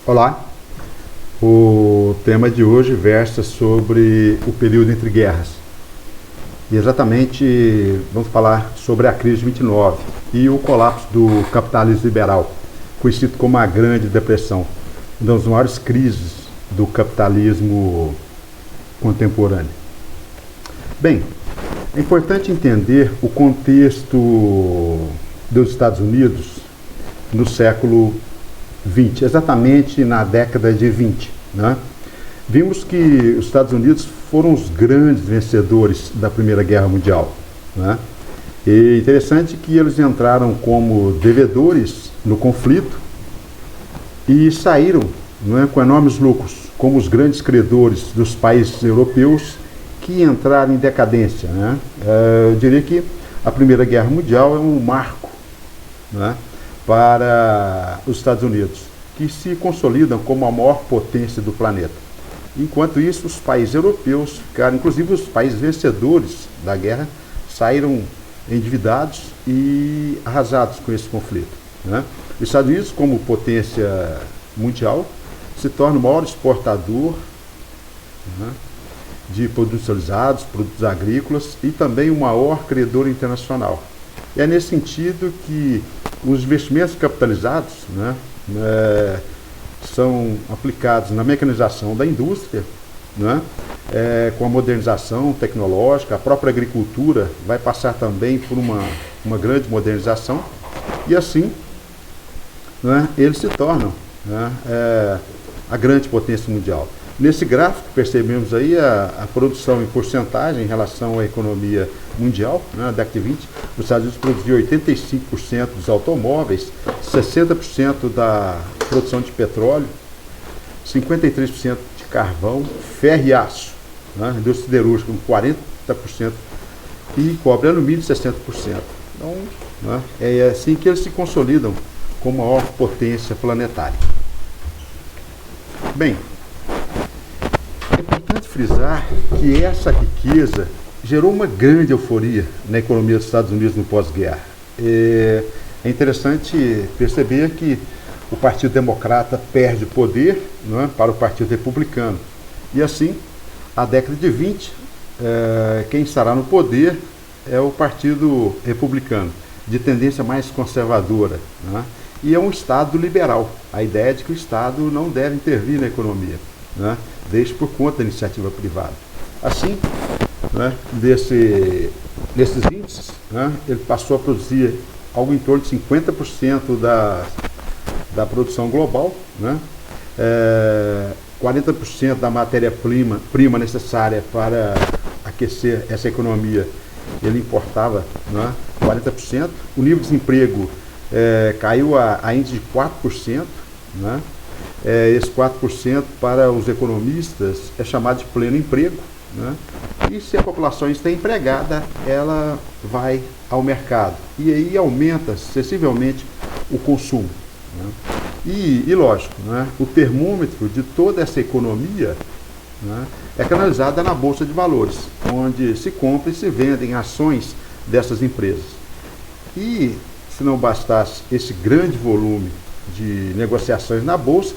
Olá, o tema de hoje versa sobre o período entre guerras. E exatamente vamos falar sobre a crise de 29 e o colapso do capitalismo liberal, conhecido como a Grande Depressão, uma das maiores crises do capitalismo contemporâneo. Bem, é importante entender o contexto dos Estados Unidos no século 20, exatamente na década de 20. Né? Vimos que os Estados Unidos foram os grandes vencedores da Primeira Guerra Mundial. Né? E interessante que eles entraram como devedores no conflito e saíram, não é, com enormes lucros, como os grandes credores dos países europeus que entraram em decadência. Né? Eu diria que a Primeira Guerra Mundial é um marco, né, para os Estados Unidos, que se consolidam como a maior potência do planeta. Enquanto isso, os países europeus ficaram, inclusive os países vencedores da guerra, saíram endividados e arrasados com esse conflito. Né? Os Estados Unidos, como potência mundial, se torna o maior exportador, né, de produtos industrializados, produtos agrícolas e também o maior credor internacional. E é nesse sentido que os investimentos capitalizados, né, são aplicados na mecanização da indústria, né, com a modernização tecnológica. A própria agricultura vai passar também por uma grande modernização e assim, né, eles se tornam, né, a grande potência mundial. Nesse gráfico percebemos aí a produção em porcentagem em relação à economia mundial, né, na década de 20. Os Estados Unidos produziam 85% dos automóveis, 60% da produção de petróleo, 53% de carvão, ferro e aço, né, indústria siderúrgica com 40% e cobre e alumínio 60%. Então, né, é assim que eles se consolidam como a maior potência planetária. Bem, é importante frisar que essa riqueza gerou uma grande euforia na economia dos Estados Unidos no pós-guerra. É interessante perceber que o Partido Democrata perde poder, não é, para o Partido Republicano. E assim, a década de 20, quem estará no poder é o Partido Republicano, de tendência mais conservadora. Não é? E é um Estado liberal. A ideia é de que o Estado não deve intervir na economia, né, deixe por conta da iniciativa privada. Assim, né, desses índices, né, ele passou a produzir algo em torno de 50% da produção global, né, 40% da matéria-prima necessária para aquecer essa economia, ele importava, né, 40%. O nível de desemprego caiu a índice de 4%, né? Esse 4% para os economistas é chamado de pleno emprego, né? E se a população está empregada, ela vai ao mercado e aí aumenta sensivelmente o consumo, né? E lógico, né, o termômetro de toda essa economia, né, é canalizada na Bolsa de Valores, onde se compra e se vendem ações dessas empresas. E se não bastasse esse grande volume de negociações na Bolsa,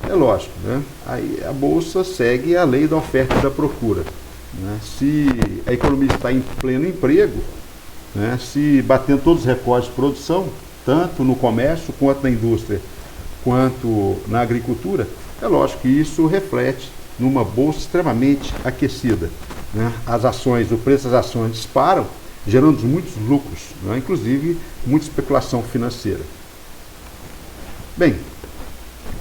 é lógico, né, aí a Bolsa segue a lei da oferta e da procura. Né? Se a economia está em pleno emprego, né, se batendo todos os recordes de produção, tanto no comércio quanto na indústria, quanto na agricultura, é lógico que isso reflete numa Bolsa extremamente aquecida. Né? As ações, o preço das ações disparam, gerando muitos lucros, né? Inclusive muita especulação financeira. Bem,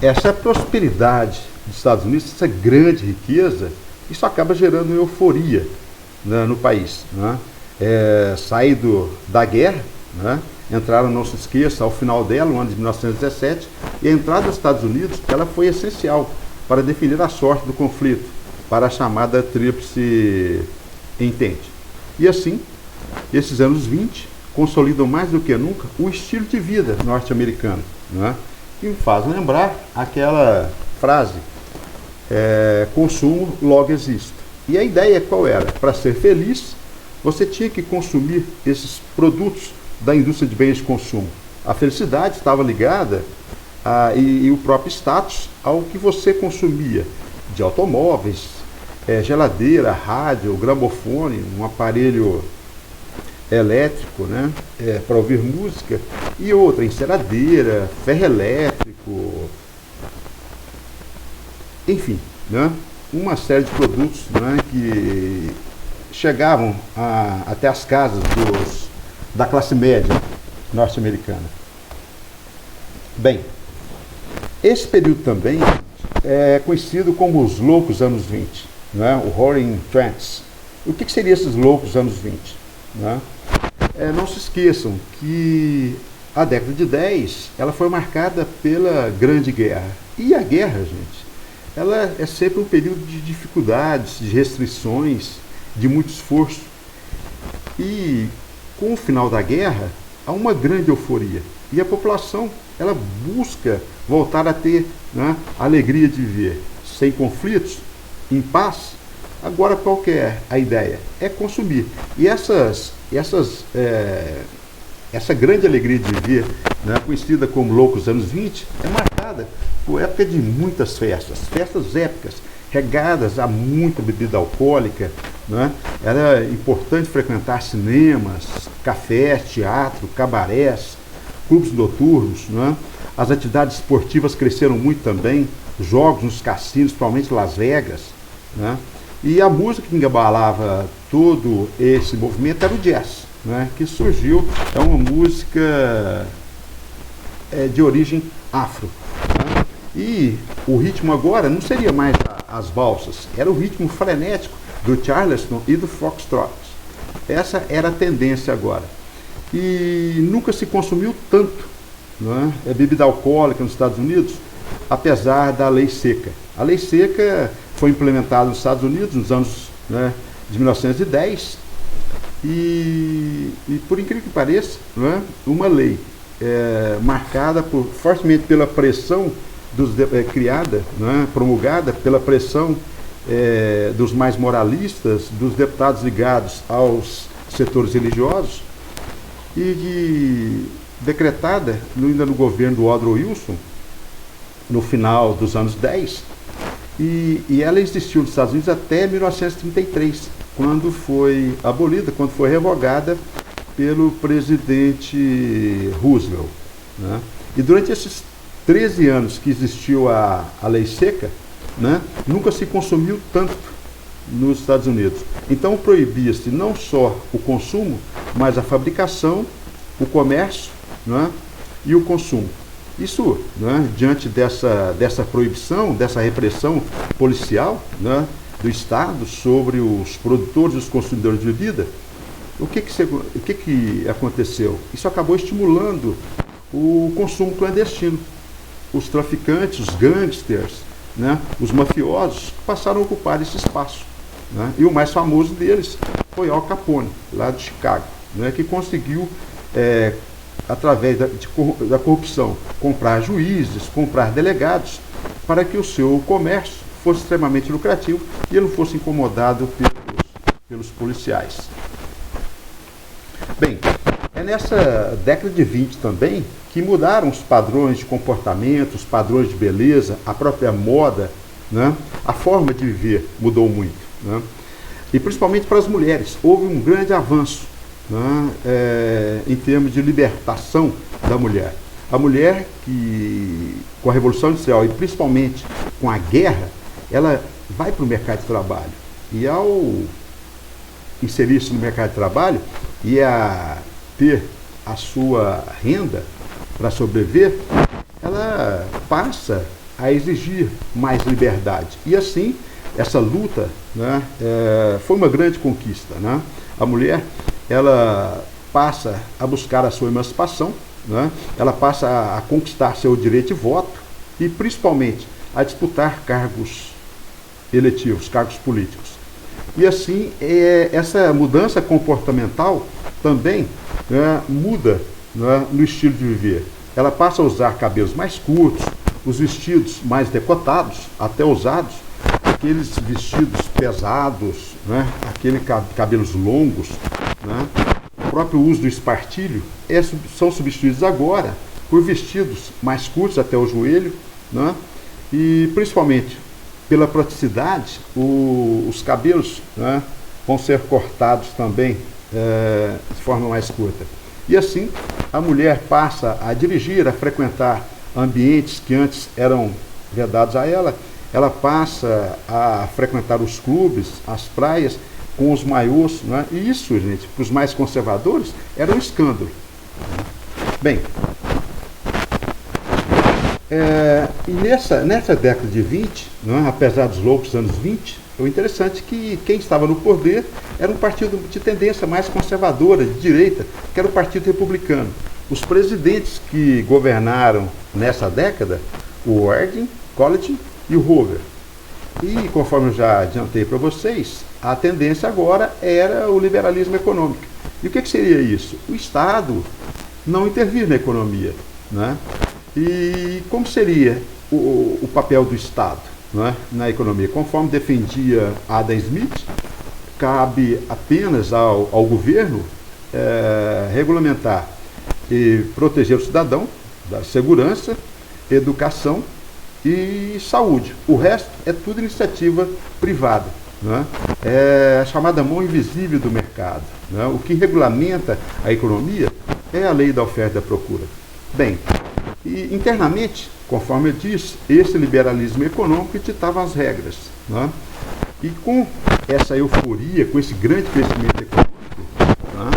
essa prosperidade dos Estados Unidos, essa grande riqueza, isso acaba gerando euforia, né, no país. Né? Saído da guerra, né, entraram, não se esqueça, ao final dela, no ano de 1917, e a entrada dos Estados Unidos ela foi essencial para definir a sorte do conflito, para a chamada Tríplice Entente. E assim, esses anos 20 consolidam mais do que nunca o estilo de vida norte-americano, né? Que me faz lembrar aquela frase, consumo logo existo. E a ideia qual era? Para ser feliz, você tinha que consumir esses produtos da indústria de bens de consumo. A felicidade estava ligada e o próprio status ao que você consumia de automóveis, geladeira, rádio, gramofone, um aparelho elétrico, né, para ouvir música, e outra, enceradeira, ferro elétrico, enfim, né, uma série de produtos, né, que chegavam até as casas da classe média norte-americana. Bem, esse período também é conhecido como os loucos anos 20, né, o Roaring Twenties. O que seriam esses loucos anos 20? Né? Não se esqueçam que a década de 10 ela foi marcada pela Grande Guerra. E a guerra, gente, ela é sempre um período de dificuldades, de restrições, de muito esforço. E com o final da guerra, há uma grande euforia. E a população ela busca voltar a ter, né, a alegria de viver sem conflitos, em paz. Agora, qual que é a ideia? É consumir. E essa grande alegria de viver, né, conhecida como loucos anos 20, é marcada por época de muitas festas épicas, regadas a muita bebida alcoólica, né? Era importante frequentar cinemas, cafés, teatro, cabarés, clubes noturnos, né? As atividades esportivas cresceram muito também, jogos nos cassinos, principalmente Las Vegas, né? E a música que embalava todo esse movimento era o jazz, né? Que surgiu, é uma música de origem afro, né? E o ritmo agora não seria mais as valsas, era o ritmo frenético do Charleston e do Foxtrot. Essa era a tendência agora. E nunca se consumiu tanto, né, bebida alcoólica nos Estados Unidos, apesar da lei seca. A lei seca foi implementada nos Estados Unidos nos anos, né, de 1910 e por incrível que pareça, né, uma lei marcada fortemente pela pressão criada, né, promulgada pela pressão dos mais moralistas, dos deputados ligados aos setores religiosos, e decretada ainda no governo do Woodrow Wilson, no final dos anos 10, e ela existiu nos Estados Unidos até 1933, quando foi abolida, quando foi revogada pelo presidente Roosevelt, né? E durante esses 13 anos que existiu a lei seca, né, nunca se consumiu tanto nos Estados Unidos. Então proibia-se não só o consumo, mas a fabricação, o comércio, né, e o consumo. Isso, né, diante dessa proibição, dessa repressão policial, né, do Estado sobre os produtores e os consumidores de bebida, o que aconteceu? Isso acabou estimulando o consumo clandestino. Os traficantes, os gangsters, né, os mafiosos passaram a ocupar esse espaço, né? E o mais famoso deles foi Al Capone, lá de Chicago, né, que conseguiu, através da corrupção, comprar juízes, comprar delegados, para que o seu comércio fosse extremamente lucrativo e ele não fosse incomodado pelos policiais. Bem, é nessa década de 20 também que mudaram os padrões de comportamento, os padrões de beleza, a própria moda, né? A forma de viver mudou muito, né? E principalmente para as mulheres, houve um grande avanço, né, em termos de libertação da mulher. A mulher que, com a Revolução Industrial e principalmente com a guerra, ela vai para o mercado de trabalho. E ao inserir-se no mercado de trabalho e a ter a sua renda para sobreviver, ela passa a exigir mais liberdade. E assim, essa luta, né, foi uma grande conquista, né? A mulher, ela passa a buscar a sua emancipação, né? Ela passa a conquistar seu direito de voto e principalmente a disputar cargos eletivos, cargos políticos. E assim, essa mudança comportamental também, né, muda, né, no estilo de viver. Ela passa a usar cabelos mais curtos, os vestidos mais decotados, até ousados, aqueles vestidos pesados, né, aqueles cabelos longos, né, o próprio uso do espartilho são substituídos agora por vestidos mais curtos até o joelho, né? E principalmente pela praticidade, os cabelos, né, vão ser cortados também de forma mais curta. E assim, a mulher passa a dirigir, a frequentar ambientes que antes eram vedados a ela passa a frequentar os clubes, as praias, com os maiôs, né? E isso, gente, para os mais conservadores, era um escândalo. Bem, e nessa década de 20, né, apesar dos loucos anos 20, o interessante é que quem estava no poder era um partido de tendência mais conservadora, de direita, que era o Partido Republicano. Os presidentes que governaram nessa década, o Harding, Coolidge e o Hoover. E, conforme eu já adiantei para vocês, a tendência agora era o liberalismo econômico. E o que seria isso? O Estado não intervir na economia, né? E como seria o papel do Estado, né, na economia? Conforme defendia Adam Smith, cabe apenas ao governo regulamentar e proteger o cidadão da segurança, educação e saúde. O resto é tudo iniciativa privada, né? É a chamada mão invisível do mercado, né? O que regulamenta a economia é a lei da oferta e da procura. Bem, e internamente, conforme eu disse, esse liberalismo econômico ditava as regras, né? E com essa euforia, com esse grande crescimento econômico, né,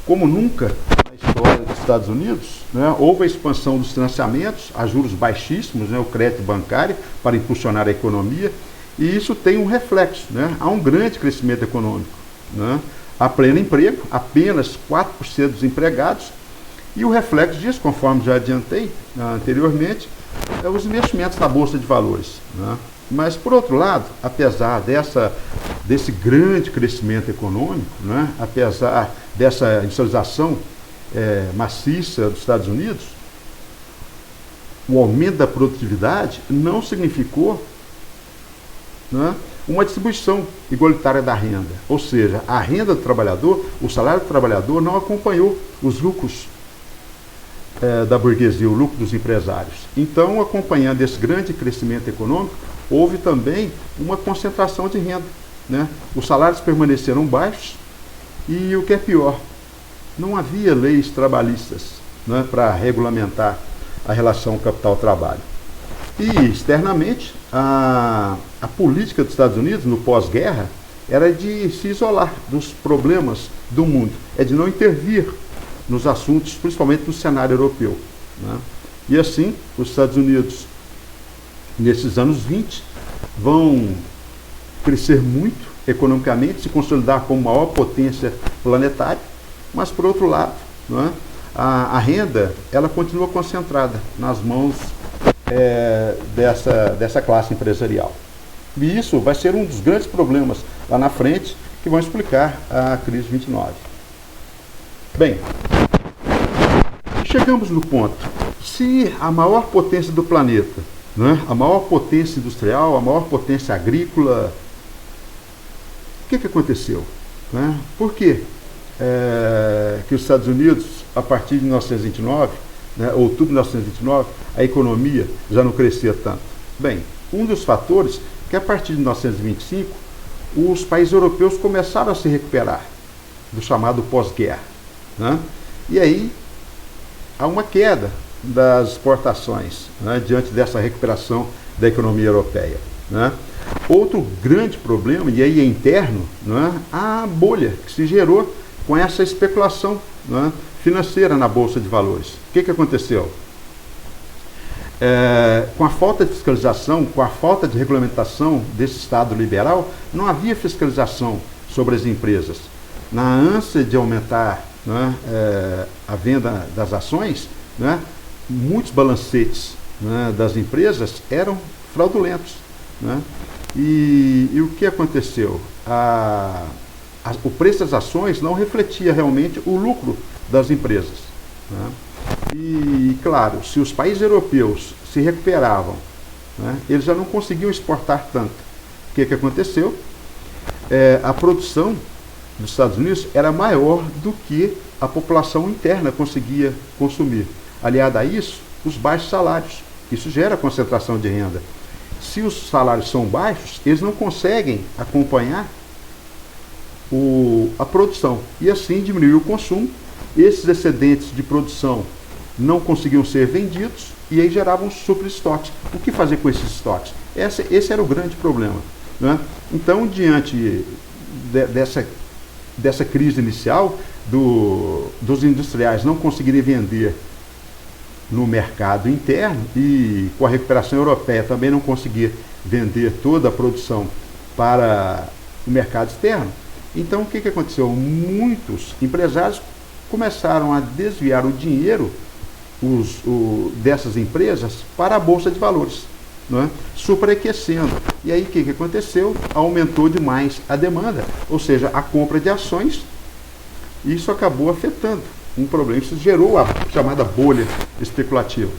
como nunca na história dos Estados Unidos, né, houve a expansão dos financiamentos a juros baixíssimos, né, o crédito bancário, para impulsionar a economia, e isso tem um reflexo, né? Há um grande crescimento econômico, né? Há pleno emprego, apenas 4% dos empregados. E o reflexo disso, conforme já adiantei anteriormente, é os investimentos na Bolsa de Valores, né? Mas, por outro lado, apesar desse grande crescimento econômico, né? Apesar dessa industrialização maciça dos Estados Unidos, o aumento da produtividade não significou, né, uma distribuição igualitária da renda. Ou seja, a renda do trabalhador, o salário do trabalhador não acompanhou os lucros da burguesia, o lucro dos empresários. Então, acompanhando esse grande crescimento econômico, houve também uma concentração de renda, né? Os salários permaneceram baixos e, o que é pior, não havia leis trabalhistas, né, para regulamentar a relação capital-trabalho. E, externamente, a política dos Estados Unidos, no pós-guerra, era de se isolar dos problemas do mundo, é de não intervir nos assuntos, principalmente no cenário europeu, né? E assim, os Estados Unidos, nesses anos 20, vão crescer muito economicamente, se consolidar como maior potência planetária, mas, por outro lado, né, a renda ela continua concentrada nas mãos dessa classe empresarial. E isso vai ser um dos grandes problemas lá na frente que vão explicar a crise 29. Bem, chegamos no ponto. Se a maior potência do planeta, né, a maior potência industrial, a maior potência agrícola, o que aconteceu? Né? Por que os Estados Unidos, a partir de 1929, né, outubro de 1929, a economia já não crescia tanto? Bem, um dos fatores é que a partir de 1925, os países europeus começaram a se recuperar do chamado pós-guerra, né? E aí há uma queda das exportações, né, diante dessa recuperação da economia europeia, né? Outro grande problema, e aí é interno, né, a bolha que se gerou com essa especulação, né, financeira na Bolsa de Valores. O que aconteceu? Com a falta de fiscalização, com a falta de regulamentação desse Estado liberal, não havia fiscalização sobre as empresas. Na ânsia de aumentar, né, a venda das ações, né, muitos balancetes, né, das empresas eram fraudulentos, né? E o que aconteceu? O preço das ações não refletia realmente o lucro das empresas, né? E, claro, se os países europeus se recuperavam, né, eles já não conseguiam exportar tanto. O que aconteceu? A produção dos Estados Unidos era maior do que a população interna conseguia consumir. Aliado a isso, os baixos salários. Isso gera concentração de renda. Se os salários são baixos, eles não conseguem acompanhar a produção. E assim diminuiu o consumo. Esses excedentes de produção não conseguiam ser vendidos e aí geravam super estoques. O que fazer com esses estoques? Esse era o grande problema, né? Então, diante dessa crise inicial, dos industriais não conseguirem vender no mercado interno e com a recuperação europeia também não conseguir vender toda a produção para o mercado externo, então o que aconteceu? Muitos empresários começaram a desviar o dinheiro dessas empresas para a Bolsa de Valores, não é? Superaquecendo. E aí o que aconteceu? Aumentou demais a demanda, ou seja, a compra de ações, e isso acabou afetando um problema. Isso gerou a chamada bolha especulativa.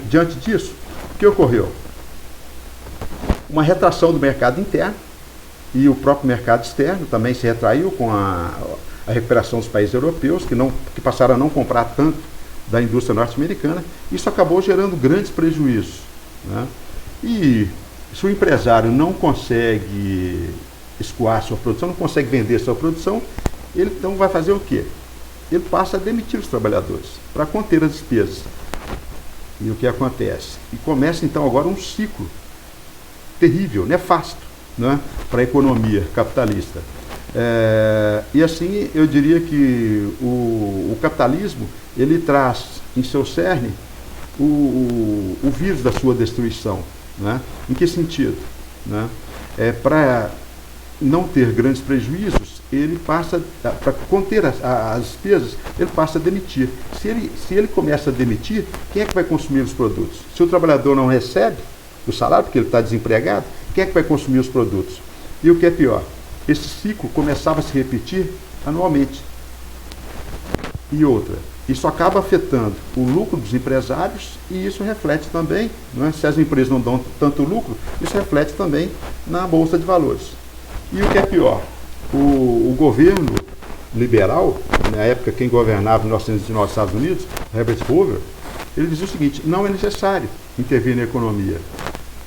Diante disso, o que ocorreu? Uma retração do mercado interno e o próprio mercado externo também se retraiu com a recuperação dos países europeus, que passaram a não comprar tanto da indústria norte-americana. Isso acabou gerando grandes prejuízos, né? E se o empresário não consegue escoar sua produção, não consegue vender sua produção, ele então vai fazer o quê? Ele passa a demitir os trabalhadores para conter as despesas. E o que acontece? E começa então agora um ciclo terrível, nefasto, né, para a economia capitalista. E assim eu diria que o capitalismo ele traz em seu cerne o vírus da sua destruição, né? Em que sentido? Né? Para não ter grandes prejuízos, ele passa, para conter as despesas, ele passa a demitir. Se ele começa a demitir, quem é que vai consumir os produtos? Se o trabalhador não recebe o salário, porque ele está desempregado, quem é que vai consumir os produtos? E o que é pior, esse ciclo começava a se repetir anualmente. E outra, isso acaba afetando o lucro dos empresários e isso reflete também, não é? Se as empresas não dão tanto lucro, isso reflete também na Bolsa de Valores. E o que é pior, o governo liberal, na época quem governava em 1929 nos Estados Unidos, Herbert Hoover, ele dizia o seguinte: não é necessário intervir na economia.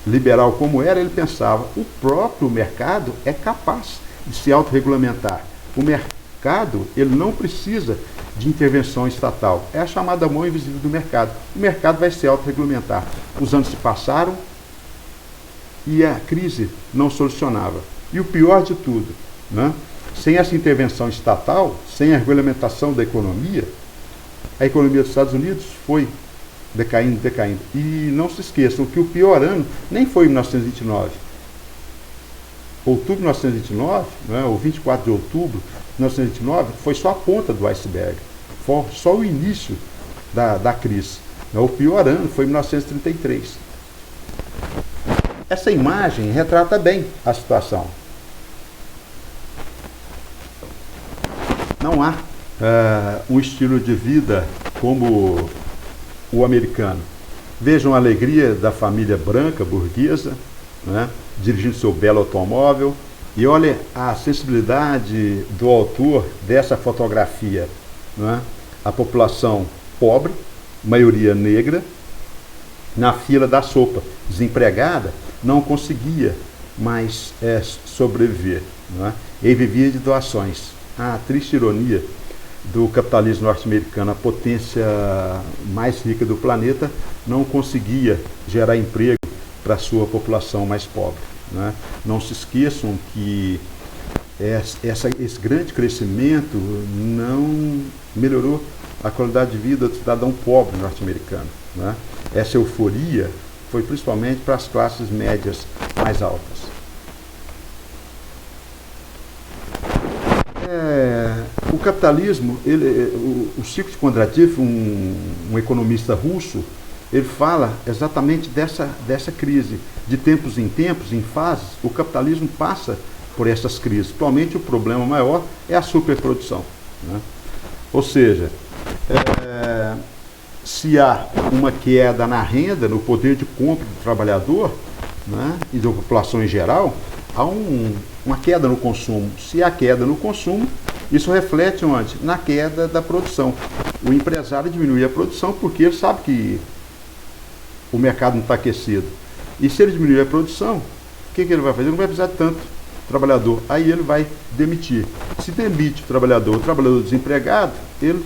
Liberal como era, ele pensava, o próprio mercado é capaz de se autorregulamentar. O mercado, ele não precisa de intervenção estatal. É a chamada mão invisível do mercado. O mercado vai se autorregulamentar. Os anos se passaram e a crise não solucionava. E o pior de tudo, né? Sem essa intervenção estatal, sem a regulamentação da economia, a economia dos Estados Unidos foi decaindo. E não se esqueçam que o pior ano nem foi em 1929. Outubro de 1929, né, ou 24 de outubro de 1929, foi só a ponta do iceberg. Foi só o início da crise. O pior ano foi em 1933. Essa imagem retrata bem a situação. Não há um estilo de vida como o americano. Vejam a alegria da família branca, burguesa, né, dirigindo seu belo automóvel. E olha a sensibilidade do autor dessa fotografia, né? A população pobre, maioria negra, na fila da sopa, desempregada, não conseguia mais sobreviver, né? E vivia de doações. A triste ironia do capitalismo norte-americano, a potência mais rica do planeta, não conseguia gerar emprego para a sua população mais pobre, né? Não se esqueçam que esse grande crescimento não melhorou a qualidade de vida do cidadão pobre norte-americano, né? Essa euforia foi principalmente para as classes médias mais altas. O capitalismo, o Chico de Kondratiev, um economista russo, ele fala exatamente dessa crise. De tempos em tempos, em fases, o capitalismo passa por essas crises. Atualmente o problema maior é a superprodução, né? Ou seja, se há uma queda na renda, no poder de compra do trabalhador, né, e da população em geral, há uma queda no consumo. Se há queda no consumo, Isso reflete onde? Na queda da produção. O empresário diminui a produção porque ele sabe que o mercado não está aquecido. E se ele diminuir a produção, o que ele vai fazer? Ele não vai precisar de tanto trabalhador. Aí ele vai demitir. Se demite o trabalhador desempregado, ele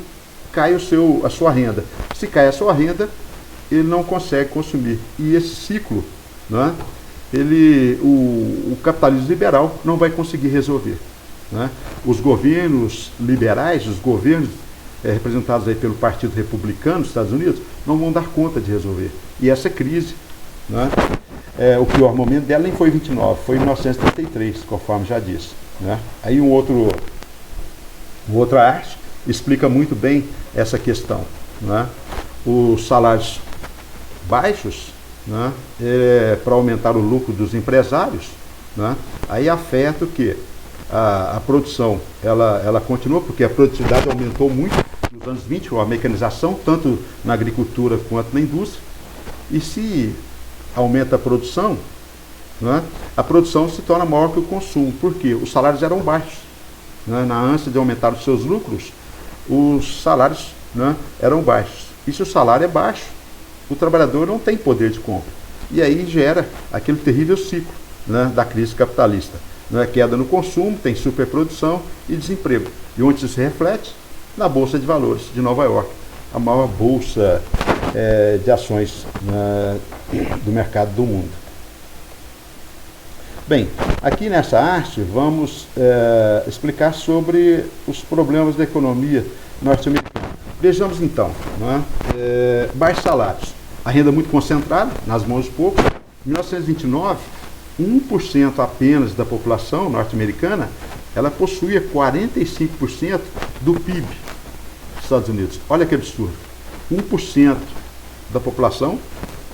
cai a sua renda. Se cai a sua renda, ele não consegue consumir. E esse ciclo, né, o capitalismo liberal não vai conseguir resolver. Né? Os governos liberais, os governos representados aí pelo Partido Republicano dos Estados Unidos, não vão dar conta de resolver. E essa crise, né, o pior momento dela nem foi em 29, foi em 1933, conforme já disse. Né? Aí outra arte explica muito bem essa questão. Né? Os salários baixos, né, para aumentar o lucro dos empresários, né, aí afeta o quê? A produção, ela continua, porque a produtividade aumentou muito nos anos 20, a mecanização, tanto na agricultura quanto na indústria. E se aumenta a produção, né, a produção se torna maior que o consumo, porque os salários eram baixos. Né, na ânsia de aumentar os seus lucros, os salários, né, eram baixos. E se o salário é baixo, o trabalhador não tem poder de compra. E aí gera aquele terrível ciclo, né, da crise capitalista. Né, queda no consumo, tem superprodução e desemprego. E onde isso se reflete? Na Bolsa de Valores de Nova York, a maior bolsa de ações, né, do mercado do mundo. Bem, aqui nessa arte vamos explicar sobre os problemas da economia norte-americana. Vejamos então, né, baixos salários, a renda muito concentrada nas mãos de poucos. Em 1929, 1% apenas da população norte-americana, ela possuía 45% do PIB dos Estados Unidos. Olha que absurdo. 1% da população,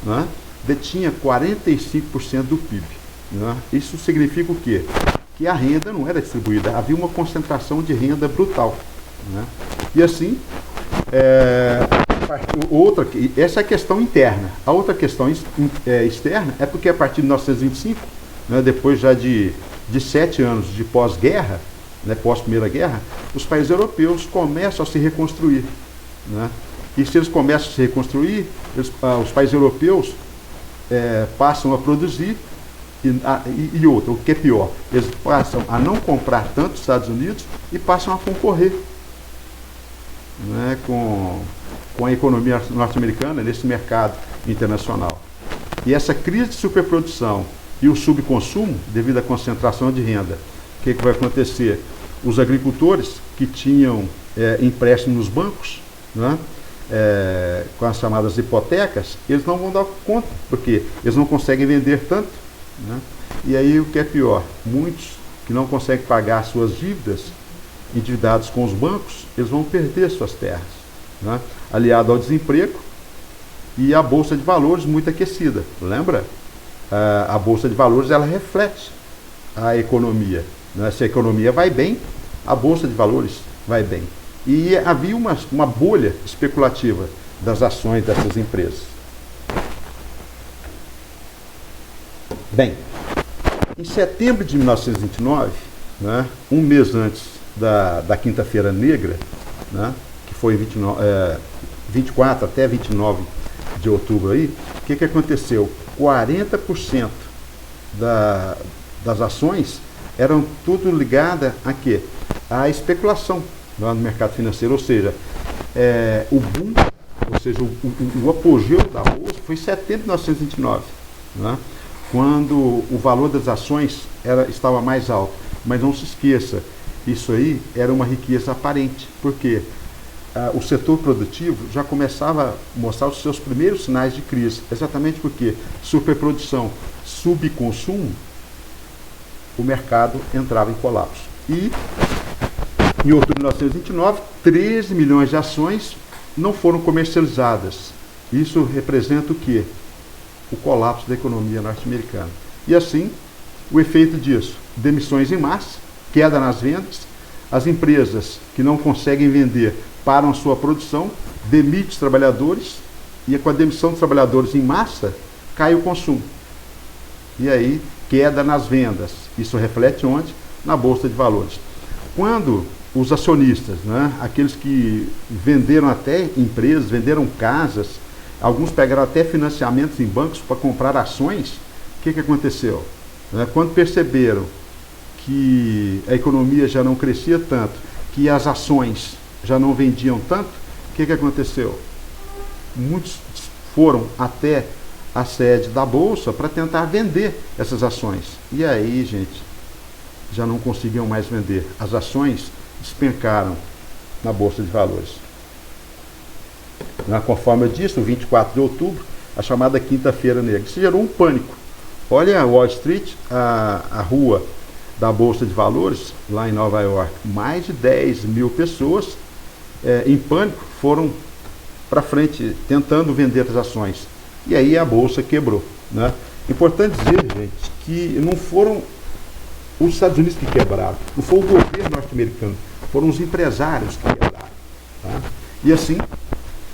né, detinha 45% do PIB. Né? Isso significa o quê? Que a renda não era distribuída, havia uma concentração de renda brutal. Né? E assim, essa é a questão interna. A outra questão externa é porque a partir de 1925, né, depois já de 7 anos de pós-guerra, né, pós-Primeira Guerra, os países europeus começam a se reconstruir. Né? E se eles começam a se reconstruir, os países europeus passam a produzir e outra, o que é pior, eles passam a não comprar tanto os Estados Unidos e passam a concorrer, né, com a economia norte-americana nesse mercado internacional. E essa crise de superprodução e o subconsumo, devido à concentração de renda, o que vai acontecer? Os agricultores que tinham empréstimos nos bancos, né, com as chamadas hipotecas, eles não vão dar conta, porque eles não conseguem vender tanto. Né? E aí o que é pior, muitos que não conseguem pagar suas dívidas, endividados com os bancos, eles vão perder suas terras. Né? Aliado ao desemprego e a Bolsa de Valores muito aquecida. Lembra? A Bolsa de Valores, ela reflete a economia. Né? Se a economia vai bem, a Bolsa de Valores vai bem. E havia uma bolha especulativa das ações dessas empresas. Bem, em setembro de 1929, né, um mês antes da Quinta-feira Negra, né, que foi 24 até 29 de outubro, aí, o que aconteceu? 40% das ações eram tudo ligada a quê? À especulação lá no mercado financeiro, ou seja, o boom, ou seja, o apogeu da Bolsa foi em setembro de 1929, né? Quando o valor das ações estava mais alto. Mas não se esqueça, isso aí era uma riqueza aparente, porque o setor produtivo já começava a mostrar os seus primeiros sinais de crise, exatamente porque superprodução, subconsumo, o mercado entrava em colapso. E em outubro de 1929, 13 milhões de ações não foram comercializadas. Isso representa o quê? O colapso da economia norte-americana. E assim, o efeito disso, demissões em massa, queda nas vendas, as empresas que não conseguem vender param a sua produção, demitem os trabalhadores, e com a demissão dos trabalhadores em massa, cai o consumo. E aí, queda nas vendas. Isso reflete onde? Na Bolsa de Valores. Quando os acionistas, né? Aqueles que venderam até empresas, venderam casas, alguns pegaram até financiamentos em bancos para comprar ações. O que aconteceu? Né? Quando perceberam que a economia já não crescia tanto, que as ações já não vendiam tanto, o que aconteceu? Muitos foram até a sede da Bolsa para tentar vender essas ações. E aí, gente, já não conseguiam mais vender. As ações despencaram na Bolsa de Valores. Conforme eu disse, o 24 de outubro, a chamada Quinta-feira Negra. Isso gerou um pânico. Olha a Wall Street, a rua da Bolsa de Valores, lá em Nova York, mais de 10 mil pessoas em pânico foram para frente tentando vender as ações. E aí a Bolsa quebrou. Né? Importante dizer, gente, que não foram os Estados Unidos que quebraram, não foi o governo norte-americano, foram os empresários que quebraram. Tá? E assim,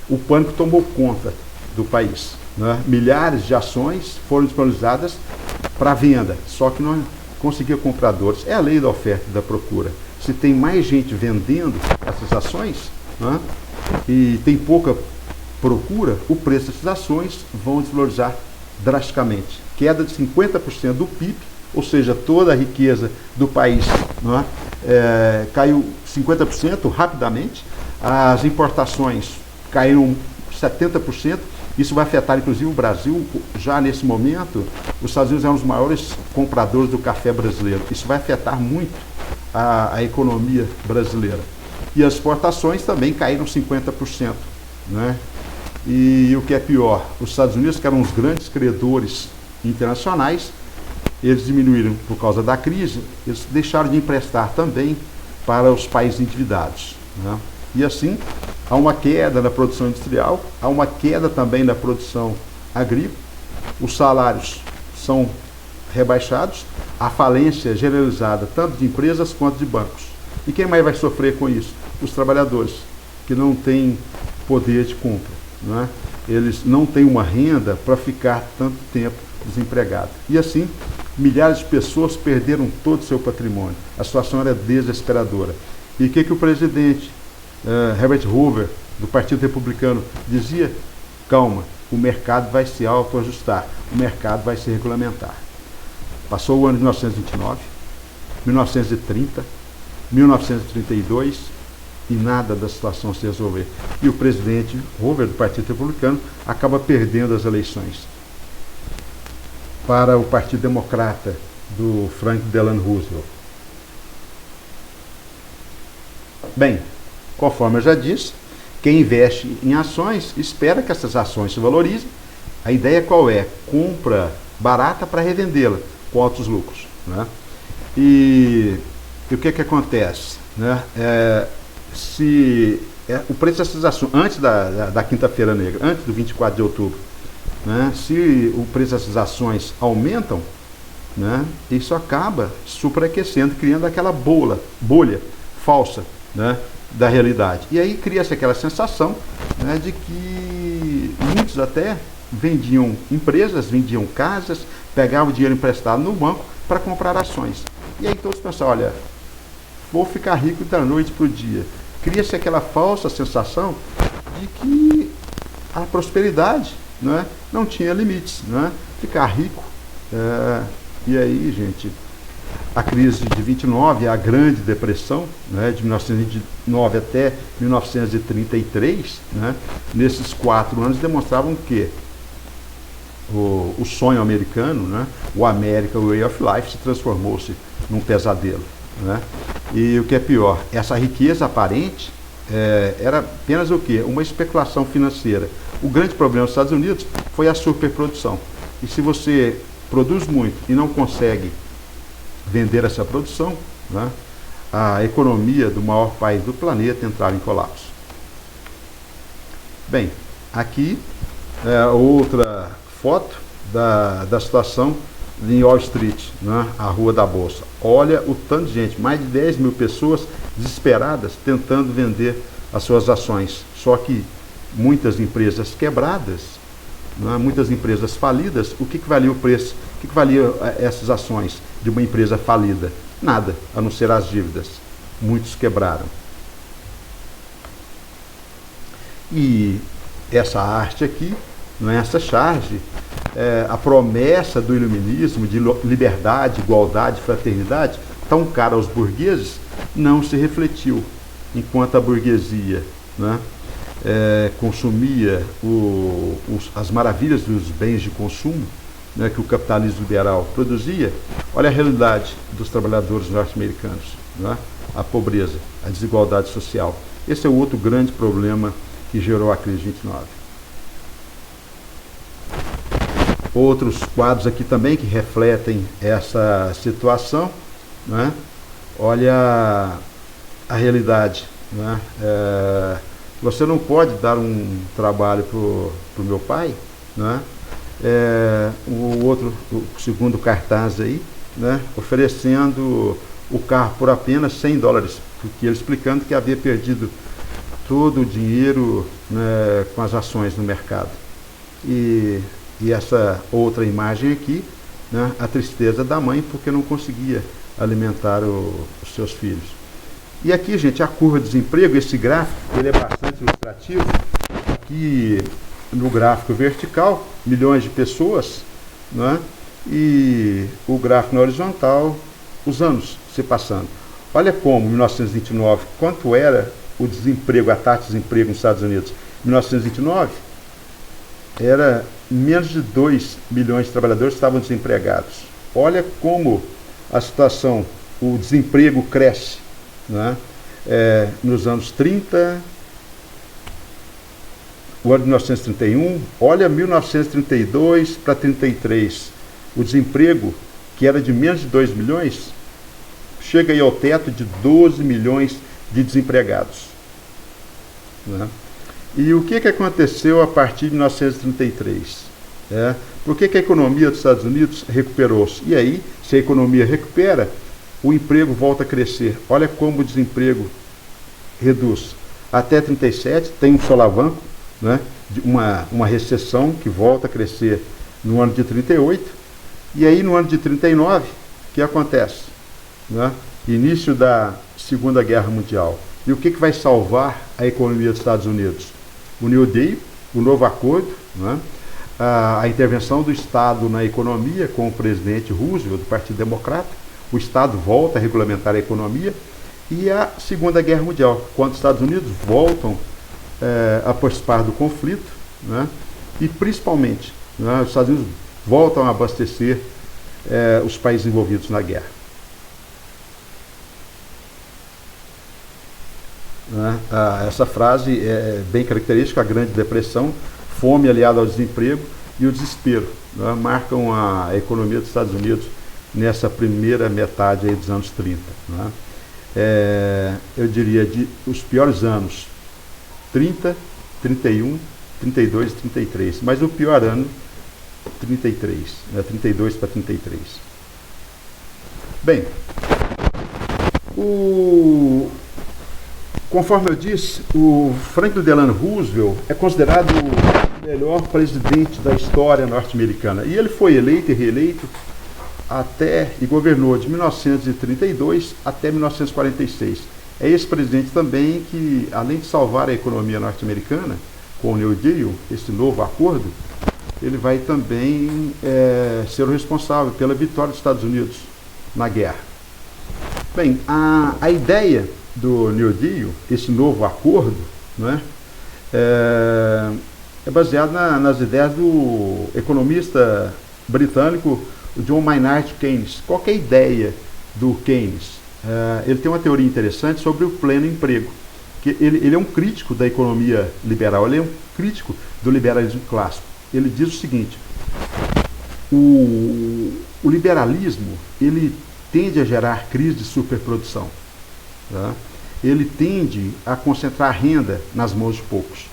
o pânico tomou conta do país. Né? Milhares de ações foram disponibilizadas para venda, só que não conseguia compradores. É a lei da oferta e da procura. Se tem mais gente vendendo essas ações, né, e tem pouca procura, o preço dessas ações vão desvalorizar drasticamente. Queda de 50% do PIB, ou seja, toda a riqueza do país, né, caiu 50% rapidamente. As importações caíram 70%. Isso vai afetar, inclusive, o Brasil. Já nesse momento, os Estados Unidos é um dos maiores compradores do café brasileiro. Isso vai afetar muito a economia brasileira. E as exportações também caíram 50%. Né? E o que é pior, os Estados Unidos, que eram os grandes credores internacionais, eles diminuíram por causa da crise, eles deixaram de emprestar também para os países endividados. Né? E assim, há uma queda na produção industrial, há uma queda também na produção agrícola, os salários são rebaixados, a falência generalizada tanto de empresas quanto de bancos. E quem mais vai sofrer com isso? Os trabalhadores, que não têm poder de compra. Não é? Eles não têm uma renda para ficar tanto tempo desempregado. E assim, milhares de pessoas perderam todo o seu patrimônio. A situação era desesperadora. E o que o presidente Herbert Hoover, do Partido Republicano, dizia? Calma, o mercado vai se autoajustar, o mercado vai se regulamentar. Passou o ano de 1929, 1930, 1932 e nada da situação se resolver. E o presidente Hoover, do Partido Republicano, acaba perdendo as eleições para o Partido Democrata do Franklin Delano Roosevelt. Bem, conforme eu já disse, quem investe em ações espera que essas ações se valorizem. A ideia qual é? Compra barata para revendê-la com altos lucros. Né? E o que acontece? Né? O preço dessas ações, antes da Quinta-feira Negra, antes do 24 de outubro, né? Se o preço dessas ações aumentam, né? Isso acaba superaquecendo, criando aquela bolha falsa, né? Da realidade. E aí cria-se aquela sensação, né, de que muitos até vendiam empresas, vendiam casas, pegavam dinheiro emprestado no banco para comprar ações. E aí todos pensavam, olha, vou ficar rico da noite para o dia. Cria-se aquela falsa sensação de que a prosperidade, né, não tinha limites. Né? Ficar rico. E aí, gente, a crise de 29, a Grande Depressão, né, de 1929 até 1933, né, nesses 4 anos demonstravam que o sonho americano, né, o American Way of Life, se transformou-se num pesadelo. Né? E o que é pior, essa riqueza aparente era apenas o quê? Uma especulação financeira. O grande problema dos Estados Unidos foi a superprodução. E se você produz muito e não consegue vender essa produção, né, a economia do maior país do planeta entrava em colapso. Bem, aqui outra foto da situação em Wall Street, né, a Rua da Bolsa. Olha o tanto de gente, mais de 10 mil pessoas desesperadas tentando vender as suas ações. Só que muitas empresas quebradas, né, muitas empresas falidas. O que valia o preço? O que valia essas ações de uma empresa falida? Nada, a não ser as dívidas. muitos quebraram. E essa arte aqui, não é essa charge, a promessa do iluminismo de liberdade, igualdade, fraternidade, tão cara aos burgueses, não se refletiu, enquanto a burguesia, né, consumia as maravilhas dos bens de consumo, né, que o capitalismo liberal produzia. Olha a realidade dos trabalhadores norte-americanos, né, a pobreza, a desigualdade social. Esse é o outro grande problema que gerou a crise de 29. Outros quadros aqui também que refletem essa situação, né? Olha a realidade, né? Você não pode dar um trabalho para o meu pai, né? O segundo cartaz aí, né? Oferecendo o carro por apenas $100, porque ele explicando que havia perdido todo o dinheiro, né, com as ações no mercado. E essa outra imagem aqui, né, a tristeza da mãe porque não conseguia alimentar os seus filhos. E aqui, gente, a curva de desemprego, esse gráfico, ele é bastante ilustrativo. Aqui no gráfico vertical, milhões de pessoas, né, e o gráfico na horizontal, os anos se passando. Olha como, em 1929, quanto era o desemprego, a taxa de desemprego nos Estados Unidos. Em 1929, era menos de 2 milhões de trabalhadores que estavam desempregados. Olha como a situação, o desemprego cresce, né? Nos anos 30, o ano de 1931, olha 1932 para 33. O desemprego, que era de menos de 2 milhões, chega aí ao teto de 12 milhões de desempregados, né? E o que aconteceu a partir de 1933? Por que a economia dos Estados Unidos recuperou-se? E aí, se a economia recupera, o emprego volta a crescer. Olha como o desemprego reduz. Até 37 tem um solavanco, né, de uma recessão que volta a crescer no ano de 38. E aí, no ano de 39, o que acontece? Né? Início da Segunda Guerra Mundial. E o que vai salvar a economia dos Estados Unidos? O New Deal, o novo acordo, né? A intervenção do Estado na economia com o presidente Roosevelt, do Partido Democrata. O Estado volta a regulamentar a economia. E a Segunda Guerra Mundial, quando os Estados Unidos voltam a participar do conflito, né? E principalmente, né, os Estados Unidos voltam a abastecer os países envolvidos na guerra. Essa frase é bem característica. A Grande Depressão, fome aliada ao desemprego e o desespero, né, marcam a economia dos Estados Unidos nessa primeira metade aí dos anos 30. Né? Eu diria os piores anos, 30, 31, 32 e 33, mas o pior ano, 33, né, 32 para 33. Bem, conforme eu disse, o Franklin Delano Roosevelt é considerado o melhor presidente da história norte-americana. E ele foi eleito e reeleito e governou de 1932 até 1946. É esse presidente também que, além de salvar a economia norte-americana com o New Deal, esse novo acordo, ele vai também ser o responsável pela vitória dos Estados Unidos na guerra. Bem, a ideia do New Deal, esse novo acordo, né, é baseado nas ideias do economista britânico John Maynard Keynes. Qual que é a ideia do Keynes? Ele tem uma teoria interessante sobre o pleno emprego. Que ele é um crítico da economia liberal, ele é um crítico do liberalismo clássico. Ele diz o seguinte: o liberalismo, ele tende a gerar crise de superprodução, tá? Ele tende a concentrar renda nas mãos de poucos.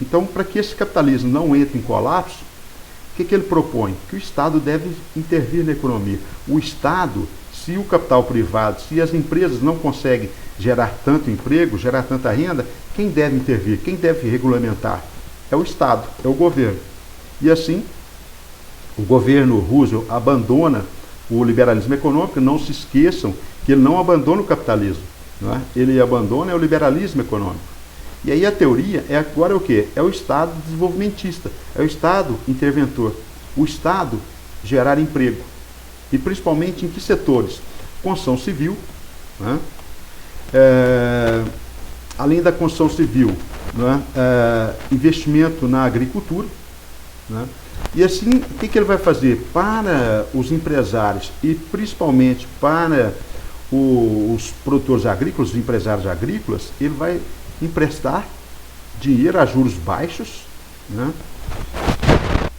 Então, para que esse capitalismo não entre em colapso, o que ele propõe? Que o Estado deve intervir na economia. O Estado, se o capital privado, se as empresas não conseguem gerar tanto emprego, gerar tanta renda, quem deve intervir? Quem deve regulamentar? É o Estado, é o governo. E assim, o governo Roosevelt abandona o liberalismo econômico. Não se esqueçam que ele não abandona o capitalismo, não é? Ele abandona o liberalismo econômico. E aí a teoria é agora o quê? É o Estado desenvolvimentista, é o Estado interventor, o Estado gerar emprego. E principalmente em que setores? Construção civil, né? Além da construção civil, né? Investimento na agricultura, né? E assim, o que ele vai fazer? Para os empresários e principalmente para os produtores agrícolas, os empresários agrícolas, ele vai emprestar dinheiro a juros baixos, né?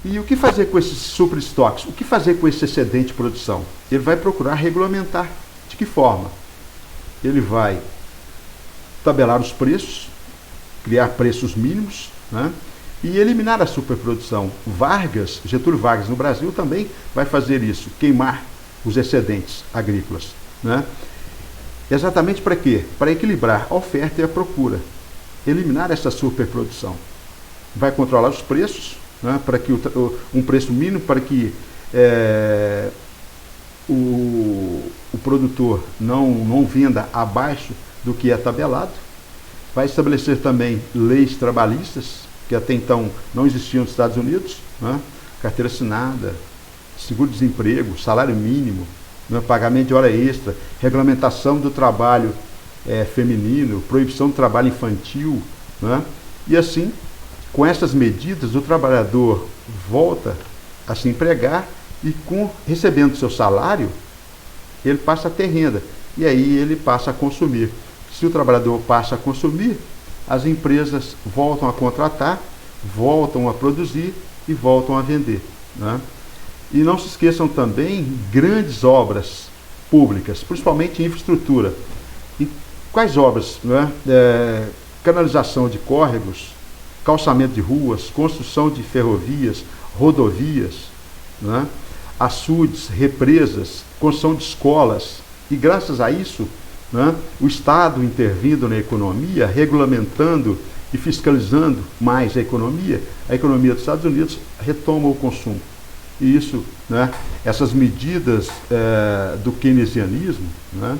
E o que fazer com esses superestoques? O que fazer com esse excedente de produção? Ele vai procurar regulamentar. De que forma? Ele vai tabelar os preços, criar preços mínimos, né? E eliminar a superprodução. Getúlio Vargas no Brasil também vai fazer isso, queimar os excedentes agrícolas, né? Exatamente para quê? Para equilibrar a oferta e a procura. Eliminar essa superprodução. Vai controlar os preços, né, para que um preço mínimo para que o produtor não venda abaixo do que é tabelado. Vai estabelecer também leis trabalhistas, que até então não existiam nos Estados Unidos, né? Carteira assinada, seguro-desemprego, salário mínimo, né? Pagamento de hora extra, regulamentação do trabalho feminino, proibição do trabalho infantil, né? E assim, com essas medidas, o trabalhador volta a se empregar e, recebendo seu salário, ele passa a ter renda. E aí ele passa a consumir. Se o trabalhador passa a consumir, as empresas voltam a contratar, voltam a produzir e voltam a vender, né? E não se esqueçam também grandes obras públicas, principalmente infraestrutura. E quais obras? Né? Canalização de córregos, calçamento de ruas, construção de ferrovias, rodovias, né? Açudes, represas, construção de escolas. E graças a isso, né, o Estado intervindo na economia, regulamentando e fiscalizando mais a economia dos Estados Unidos retoma o consumo. E isso, né, essas medidas do keynesianismo, né,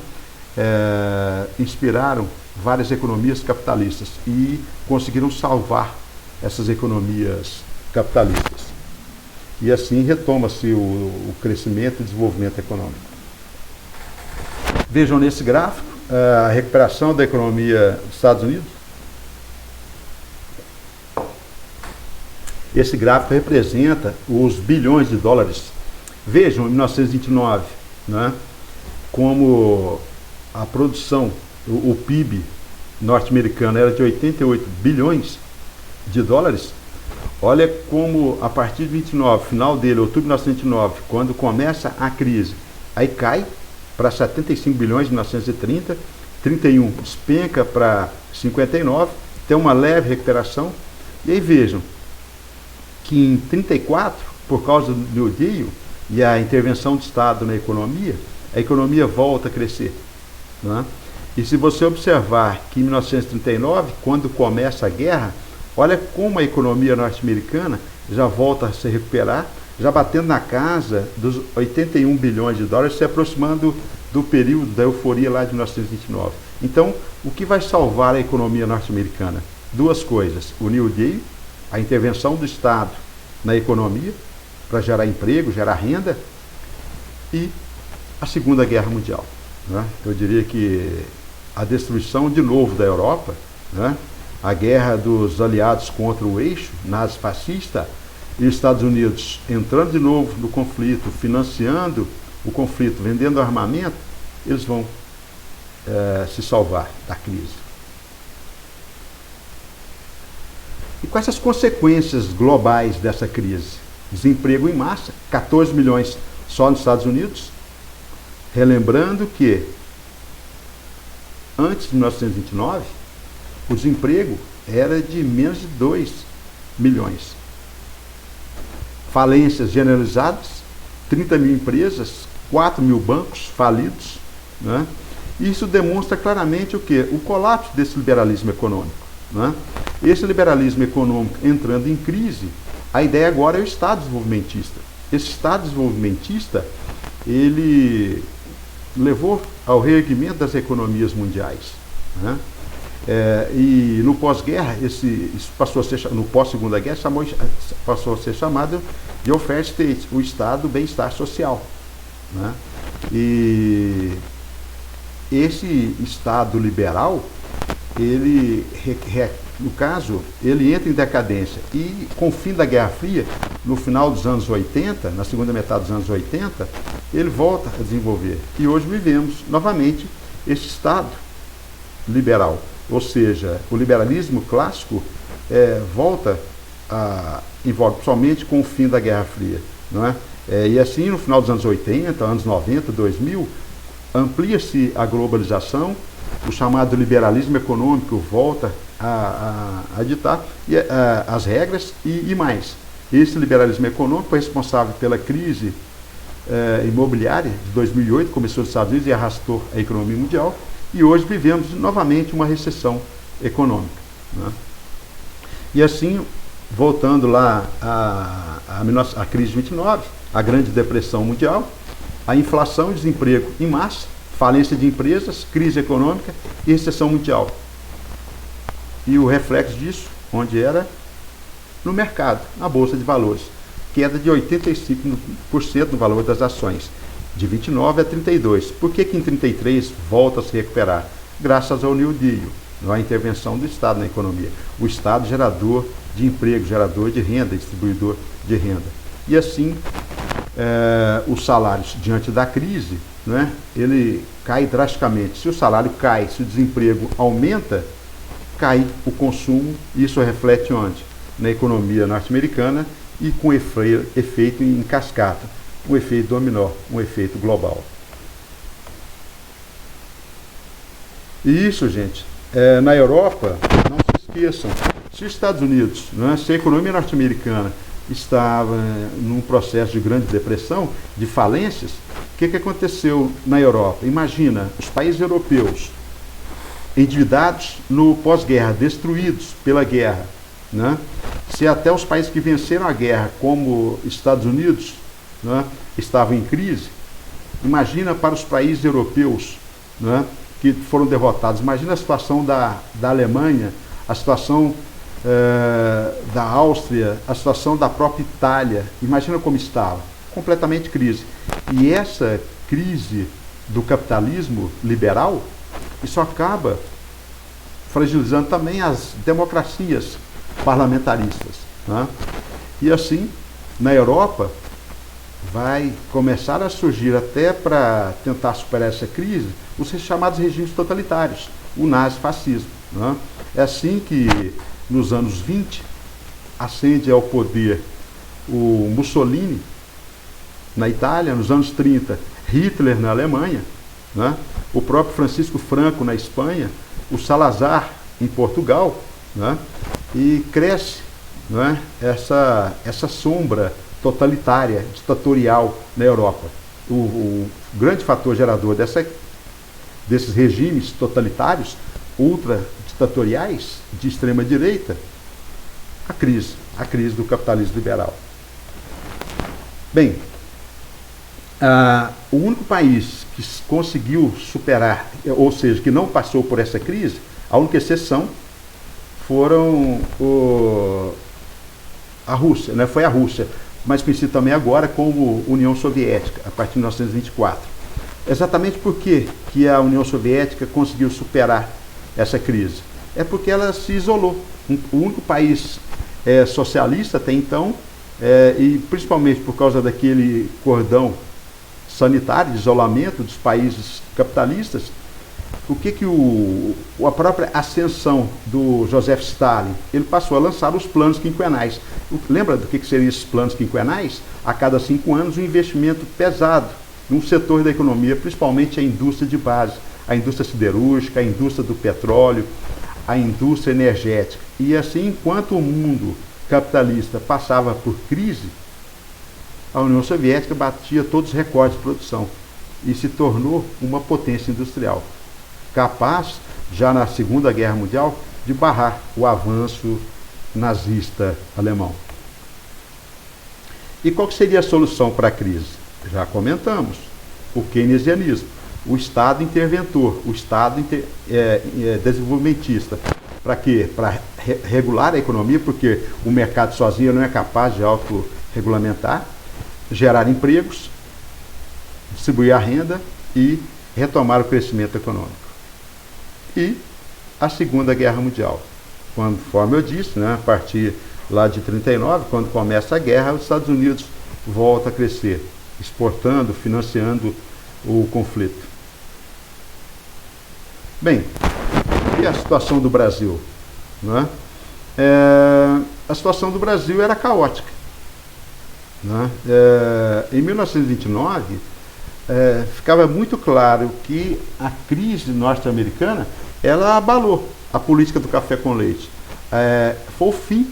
inspiraram várias economias capitalistas e conseguiram salvar essas economias capitalistas. E assim retoma-se o crescimento e desenvolvimento econômico. Vejam nesse gráfico a recuperação da economia dos Estados Unidos. Esse gráfico representa os bilhões de dólares. Vejam, em 1929, né, como a produção, o PIB norte-americano era de 88 bilhões de dólares. Olha como a partir de 29, final dele, outubro de 1929, quando começa a crise, aí cai para 75 bilhões em 1930, 31 despenca para 59, tem uma leve recuperação. E aí vejam que em 34, por causa do New Deal e a intervenção do Estado na economia, a economia volta a crescer, né? E se você observar que em 1939, quando começa a guerra, olha como a economia norte-americana já volta a se recuperar, já batendo na casa dos 81 bilhões de dólares, se aproximando do período da euforia lá de 1929. Então, o que vai salvar a economia norte-americana? Duas coisas: o New Deal, a intervenção do Estado na economia para gerar emprego, gerar renda, e a Segunda Guerra Mundial, né? Eu diria que a destruição de novo da Europa, né? A guerra dos aliados contra o eixo nazi-fascista e os Estados Unidos entrando de novo no conflito, financiando o conflito, vendendo armamento, eles vão se salvar da crise. E quais as consequências globais dessa crise? Desemprego em massa, 14 milhões só nos Estados Unidos. Relembrando que antes de 1929, o desemprego era de menos de 2 milhões. Falências generalizadas, 30 mil empresas, 4 mil bancos falidos, né? Isso demonstra claramente o quê? O colapso desse liberalismo econômico, né? Esse liberalismo econômico entrando em crise, a ideia agora é o Estado desenvolvimentista. Esse Estado desenvolvimentista, ele levou ao reerguimento das economias mundiais, né? E no pós-guerra, isso passou a ser, no pós-segunda guerra, passou a ser chamado de welfare state, o estado do bem-estar social, né? E esse estado liberal, ele, no caso, ele entra em decadência e com o fim da Guerra Fria, no final dos anos 80, na segunda metade dos anos 80, ele volta a desenvolver. E hoje vivemos novamente esse estado liberal. Ou seja, o liberalismo clássico volta em voga, somente com o fim da Guerra Fria, não é? E assim, no final dos anos 80, anos 90, 2000, amplia-se a globalização, o chamado liberalismo econômico volta a ditar as regras e mais. Esse liberalismo econômico foi responsável pela crise imobiliária de 2008, começou nos Estados Unidos e arrastou a economia mundial. E hoje vivemos novamente uma recessão econômica, né? E assim, voltando lá à crise de 29, a Grande Depressão Mundial, a inflação e desemprego em massa, falência de empresas, crise econômica e recessão mundial. E o reflexo disso, onde era? No mercado, na Bolsa de Valores. Queda de 85% no valor das ações. De 29 a 32. Por que em 33 volta a se recuperar? Graças ao New Deal, a intervenção do Estado na economia. O Estado gerador de emprego, gerador de renda, distribuidor de renda. E assim, os salários diante da crise, né, ele cai drasticamente. Se o salário cai, se o desemprego aumenta, cai o consumo. Isso reflete onde? Na economia norte-americana e com efeito em cascata. Um efeito dominó, um efeito global. E isso, gente, na Europa, não se esqueçam, se os Estados Unidos, né, se a economia norte-americana estava num processo de grande depressão, de falências, o que aconteceu na Europa? Imagina, os países europeus endividados no pós-guerra, destruídos pela guerra, né? Se até os países que venceram a guerra, como Estados Unidos, né, estavam em crise, imagina para os países europeus, né, que foram derrotados. Imagina a situação da Alemanha, a situação da Áustria, a situação da própria Itália. Imagina como estava. Completamente crise. E essa crise do capitalismo liberal, isso acaba fragilizando também as democracias parlamentaristas, né? E assim, na Europa, vai começar a surgir, até para tentar superar essa crise, os chamados regimes totalitários, o nazifascismo, né? É assim que, nos anos 20, ascende ao poder o Mussolini na Itália, nos anos 30, Hitler na Alemanha, né? O próprio Francisco Franco na Espanha, o Salazar em Portugal, né? E cresce, né, essa sombra totalitária, ditatorial na Europa. O grande fator gerador desses regimes totalitários, ultra-ditatoriais, de extrema-direita, a crise do capitalismo liberal. Bem, o único país que conseguiu superar, ou seja, que não passou por essa crise, a única exceção foram a Rússia, né? Foi a Rússia, mais conhecida também agora como União Soviética, a partir de 1924. Exatamente por que a União Soviética conseguiu superar essa crise? É porque ela se isolou. O único país socialista até então, e principalmente por causa daquele cordão sanitário de isolamento dos países capitalistas, a própria ascensão do Joseph Stalin, ele passou a lançar os planos quinquenais. Lembra do que seriam esses planos quinquenais? A cada 5 anos, um investimento pesado num setor da economia, principalmente a indústria de base, a indústria siderúrgica, a indústria do petróleo, a indústria energética. E assim, enquanto o mundo capitalista passava por crise, a União Soviética batia todos os recordes de produção e se tornou uma potência industrial, capaz, já na Segunda Guerra Mundial, de barrar o avanço nazista alemão. E qual que seria a solução para a crise? Já comentamos, o keynesianismo. o Estado interventor, o Estado desenvolvimentista. Para quê? Para regular a economia, porque o mercado sozinho não é capaz de autorregulamentar, gerar empregos, distribuir a renda e retomar o crescimento econômico. E a Segunda Guerra Mundial, conforme eu disse, né, a partir lá de 39, quando começa a guerra, os Estados Unidos voltam a crescer, exportando, financiando o conflito. Bem, e a situação do Brasil? Né? A situação do Brasil era caótica. Né? Em 1929, ficava muito claro que a crise norte-americana ela abalou a política do café com leite. Foi o fim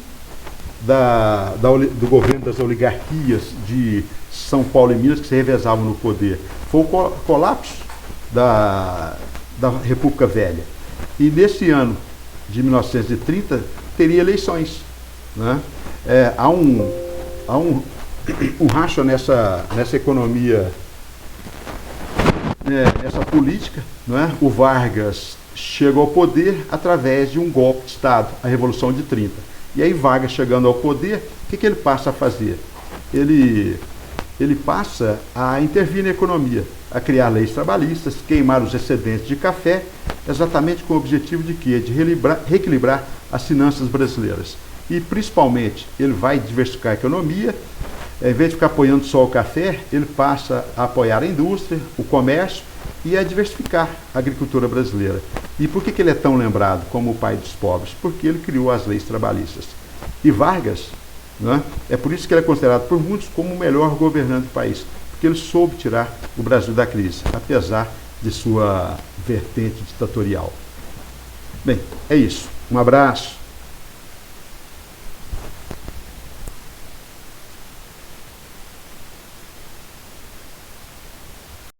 do governo das oligarquias de São Paulo e Minas que se revezavam no poder. Foi o colapso da República Velha. E nesse ano de 1930 teria eleições. Né? Há um racha nessa economia, nessa política. Não é? O Vargas chegou ao poder através de um golpe de Estado, a Revolução de 30. E aí Vargas chegando ao poder, o que ele passa a fazer? Ele passa a intervir na economia, a criar leis trabalhistas, queimar os excedentes de café, exatamente com o objetivo de quê? De reequilibrar as finanças brasileiras. E principalmente ele vai diversificar a economia, em vez de ficar apoiando só o café, ele passa a apoiar a indústria, o comércio e a diversificar a agricultura brasileira. E por que ele é tão lembrado como o pai dos pobres? Porque ele criou as leis trabalhistas. E Vargas, né, é por isso que ele é considerado por muitos como o melhor governante do país, porque ele soube tirar o Brasil da crise, apesar de sua vertente ditatorial. Bem, é isso. Um abraço.